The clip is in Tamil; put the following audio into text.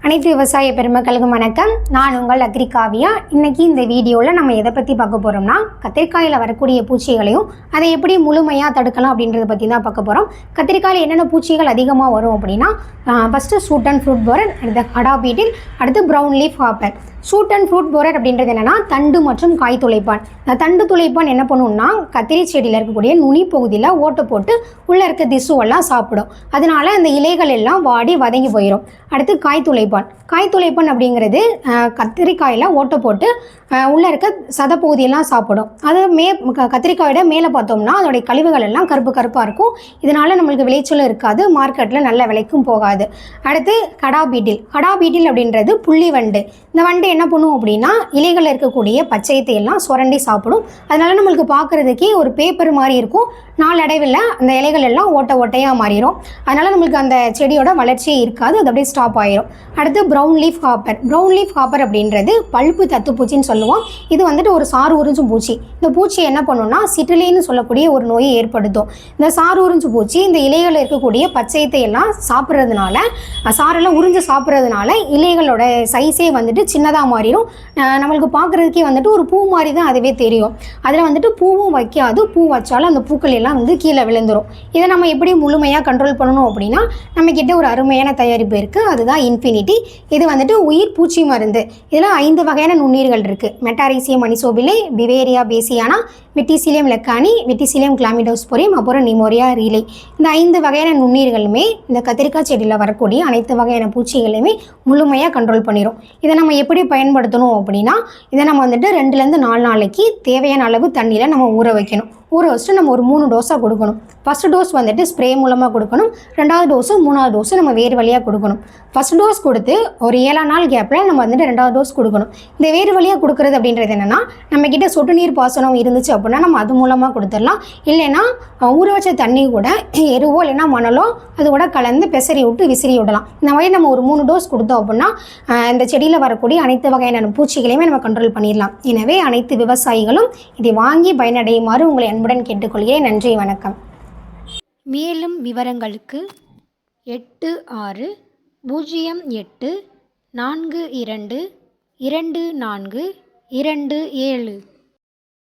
அனைத்து விவசாய பெருமக்களுக்கும் வணக்கம். நான் உங்கள் அக்ரி காவியா. இன்றைக்கி இந்த வீடியோவில் நம்ம எதை பற்றி பார்க்க போகிறோம்னா, கத்திரிக்காயில் வரக்கூடிய பூச்சிகளையும் அதை எப்படி முழுமையாக தடுக்கலாம் அப்படின்றத பற்றி தான் பார்க்க போகிறோம். கத்திரிக்காயில் என்னென்ன பூச்சிகள் அதிகமாக வரும் அப்படின்னா, first shoot and fruit borer, அடுத்து அடா பீட்டில், அடுத்து brown leaf hopper. Shoot and fruit borer அப்படின்றது என்னென்னா தண்டு மற்றும் காய் துளைப்பான். இந்த தண்டு துளைப்பான் என்ன பண்ணுன்னா, கத்திரி செடியில் இருக்கக்கூடிய நுனி பகுதியில் ஓட்டை போட்டு உள்ளே இருக்க திசுவெல்லாம் சாப்பிடும். அதனால அந்த இலைகள் எல்லாம் வாடி வதங்கி போயிடும். அடுத்து காய் துளைப்பான். காய் துளைப்பான் அப்படிங்கிறது கத்திரிக்காயில் ஓட்டை போட்டு உள்ளே இருக்க சதப்பகுதியெல்லாம் சாப்பிடும். அது கத்திரிக்காயோட மேலே பார்த்தோம்னா அதோடைய கழிவுகள் எல்லாம் கருப்பாக இருக்கும். இதனால் நம்மளுக்கு விளைச்சலும் இருக்காது, மார்க்கெட்டில் நல்ல விலைக்கும் போகாது. அடுத்து கடா பீட்டில் அப்படின்றது புள்ளி வண்டு. இந்த வண்டு என்ன பண்ணும் அப்படின்னா, இலைகளில் இருக்கக்கூடிய பச்சையத்தை எல்லாம் சுரண்டி சாப்பிடும். அதனால் நம்மளுக்கு பார்க்குறதுக்கே ஒரு பேப்பர் மாதிரி இருக்கும். நாளடைவில் அந்த இலைகள் எல்லாம் ஓட்டையாக மாறிடும். அதனால் நம்மளுக்கு அந்த செடியோட வளர்ச்சியே இருக்காது, அது அப்படியே ஸ்டாப் ஆகிடும். அடுத்து ப்ரௌன் லீஃப் ஹாப்பர் அப்படின்றது பழுப்பு தத்துப்பூச்சின்னு சொல்லுவோம். இது வந்துட்டு ஒரு சாறு உறிஞ்சும் பூச்சி. இந்த பூச்சி என்ன பண்ணுன்னா, சிற்றிலைன்னு சொல்லக்கூடிய ஒரு நோயை ஏற்படுத்தும். இந்த சாறு உறிஞ்சு பூச்சி இந்த இலைகளில் இருக்கக்கூடிய பச்சையத்தை எல்லாம் சாப்பிட்றதுனால, சாரெல்லாம் உறிஞ்சு சாப்பிட்றதுனால இலைகளோட சைஸே வந்துட்டு சின்னதாக மாறிடும். நம்மளுக்கு பார்க்குறதுக்கே வந்துட்டு ஒரு பூ மாதிரி தான் அதுவே தெரியும். அதில் வந்துட்டு பூவும் வைக்காது, பூ வச்சாலும் அந்த பூக்கள் எல்லாம் வந்து கீழே விழுந்துடும். இதை நம்ம எப்படி முழுமையாக கண்ட்ரோல் பண்ணணும் அப்படின்னா, நம்மக்கிட்ட ஒரு அருமையான தயாரிப்பு இருக்குது, அதுதான் இன்ஃபினிட்டி. இது வந்துட்டு உயிர் பூச்சி மருந்து. இதில் 5 வகையான நுண்ணீர்கள் இருக்குது. மெட்டாரீசியம் அனிசோபிலே, பிவேரியா பேசியானா, வெட்டிசிலியம் லெக்கானி, வெட்டிசிலியம் கிளாமிடோஸ்போரியம், அப்புறம் நிமோரியா ரீலை. இந்த 5 வகையான நுண்ணீர்களுமே இந்த கத்திரிக்காய் செடியில் வரக்கூடிய அனைத்து வகையான பூச்சிகளையுமே முழுமையாக கண்ட்ரோல் பண்ணிடும். இதை நம்ம எப்படி பயன்படுத்தணும் அப்படின்னா, இதை நம்ம வந்துட்டு 2லேருந்து 4 நாளைக்கு தேவையான அளவு தண்ணியில் நம்ம ஊற வைக்கணும். ஊற வச்சுட்டு நம்ம ஒரு 3 டோஸாக கொடுக்கணும். ஃபஸ்ட் டோஸ் வந்துட்டு ஸ்ப்ரே மூலமாக கொடுக்கணும். 2வது டோஸு 3வது டோஸு நம்ம வேறு வழியாக கொடுக்கணும். ஃபஸ்ட் டோஸ் கொடுத்து ஒரு 7 நாள் கேப்பில் நம்ம வந்துட்டு 2வது டோஸ் கொடுக்கணும். இந்த வேறு வழியாக கொடுக்குறது அப்படின்றது என்னென்னா, நம்மக்கிட்ட சொட்டு நீர் பாசனம் இருந்துச்சு அப்படின்னா நம்ம அது மூலமாக கொடுத்துடலாம். இல்லைன்னா ஊற வச்ச தண்ணி கூட எருவோ இல்லைன்னா மணலோ அது கூட கலந்து பெசரி விட்டு விசிறி விடலாம். இந்த மாதிரி நம்ம ஒரு 3 டோஸ் கொடுத்தோம் அப்படின்னா இந்த செடியில் வரக்கூடிய அனைத்து வகையான பூச்சிகளையுமே நம்ம கண்ட்ரோல் பண்ணிடலாம். எனவே அனைத்து விவசாயிகளும் இதை வாங்கி பயனடையுமாறு உங்களை அன்புடன் கேட்டுக்கொள்கிறேன். நன்றி, வணக்கம். மேலும் விவரங்களுக்கு 8608422427